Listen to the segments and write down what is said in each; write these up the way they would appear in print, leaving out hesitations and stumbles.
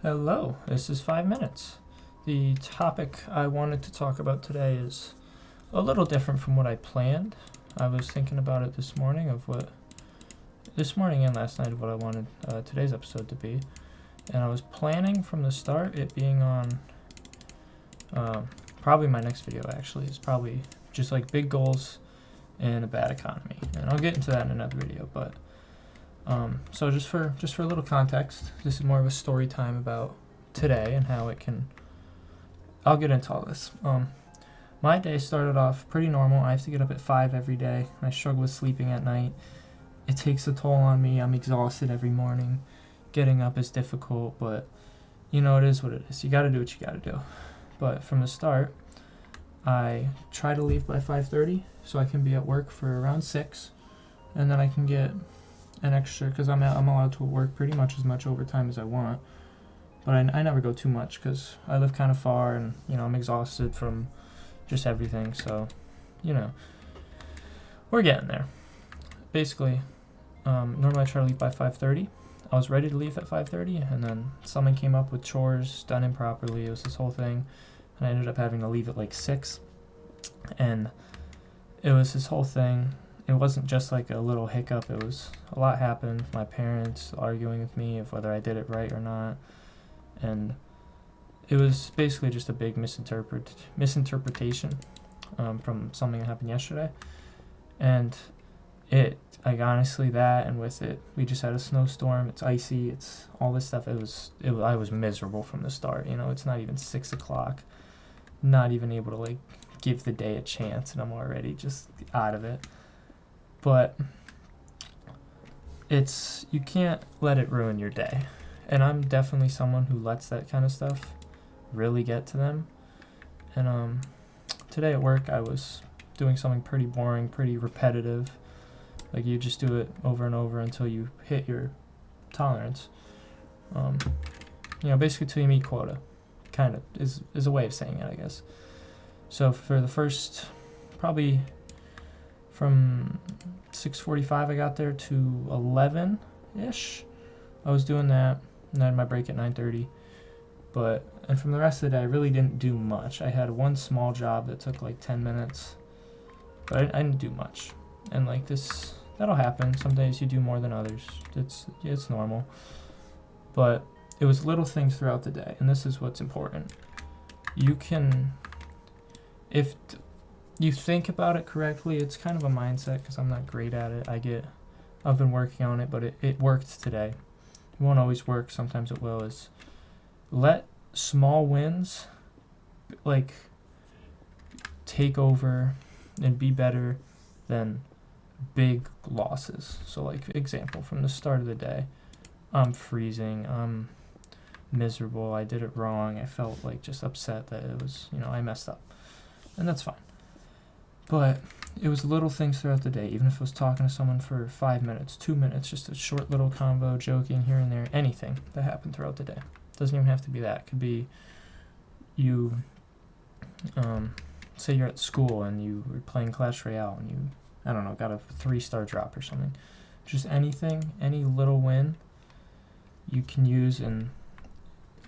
Hello, this is 5 Minutes. The topic I wanted to talk about today is a little different from what I planned. I was thinking about it this morning and last night of what I wanted today's episode to be. And I was planning from the start it being on probably my next video actually. It's probably just like big goals in a bad economy. And I'll get into that in another video, but so just for a little context, this is more of a story time about today and how it can. I'll get into all this. My day started off pretty normal. I have to get up at 5 every day. I struggle with sleeping at night. It takes a toll on me. I'm exhausted every morning. Getting up is difficult, but it is what it is. You got to do what you got to do. But from the start, I try to leave by 5:30 so I can be at work for around 6, and then I can get an extra, because I'm allowed to work pretty much as much overtime as I want, but I never go too much because I live kind of far and I'm exhausted from just everything, so we're getting there. Basically, normally I try to leave by 5:30. I was ready to leave at 5:30, and then someone came up with chores done improperly. It was this whole thing, and I ended up having to leave at like 6, and it was this whole thing. It wasn't just like a little hiccup. It was a lot happened. My parents arguing with me of whether I did it right or not. And it was basically just a big misinterpretation from something that happened yesterday. And honestly, that, and with it, we just had a snowstorm. It's icy. It's all this stuff. I was miserable from the start. It's not even 6 o'clock. Not even able to like give the day a chance, and I'm already just out of it. But you can't let it ruin your day. And I'm definitely someone who lets that kind of stuff really get to them. And today at work, I was doing something pretty boring, pretty repetitive. Like you just do it over and over until you hit your tolerance. Basically till you meet quota. Kind of is a way of saying it, I guess. So for the first, probably from 6:45 I got there to 11-ish. I was doing that, and I had my break at 9:30. And from the rest of the day, I really didn't do much. I had one small job that took like 10 minutes, but I didn't do much. And like this, that'll happen. Some days you do more than others. It's normal. But it was little things throughout the day, and this is what's important. If you think about it correctly, it's kind of a mindset, because I'm not great at it. I've been working on it, but it worked today. It won't always work. Sometimes it will. Is let small wins like take over and be better than big losses. So like example, from the start of the day, I'm freezing. I'm miserable. I did it wrong. I felt like just upset that it was, I messed up, and that's fine. But it was little things throughout the day, even if I was talking to someone for 5 minutes, 2 minutes, just a short little convo, joking here and there, anything that happened throughout the day. Doesn't even have to be that. It could be you, say you're at school and you were playing Clash Royale and you, got a 3-star drop or something. Just anything, any little win you can use and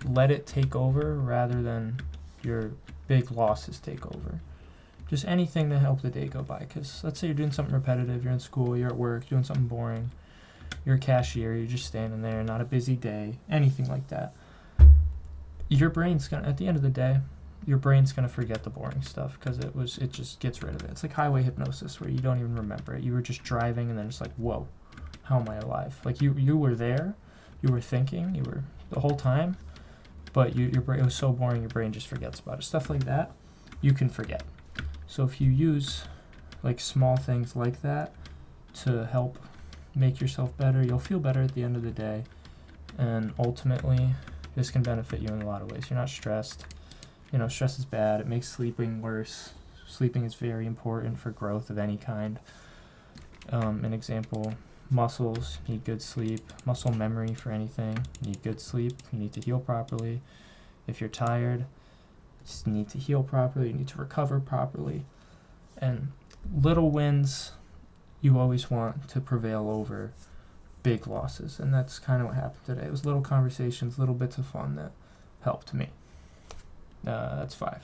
let it take over rather than your big losses take over. Just anything to help the day go by. Because let's say you're doing something repetitive, you're in school, you're at work, doing something boring, you're a cashier, you're just standing there, not a busy day, anything like that. Your brain's at the end of the day, your brain's gonna forget the boring stuff, because it just gets rid of it. It's like highway hypnosis, where you don't even remember it. You were just driving, and then it's like, whoa, how am I alive? Like you were there, you were thinking, you were the whole time, but your brain, it was so boring, your brain just forgets about it. Stuff like that, you can forget. So if you use like small things like that to help make yourself better, you'll feel better at the end of the day. And ultimately, this can benefit you in a lot of ways. You're not stressed. Stress is bad. It makes sleeping worse. Sleeping is very important for growth of any kind. An example, muscles need good sleep. Muscle memory for anything need good sleep. You need to heal properly. If you're tired, you need to heal properly. You need to recover properly. And little wins you always want to prevail over big losses, and that's kind of what happened today. It was little conversations, little bits of fun that helped me. That's 5.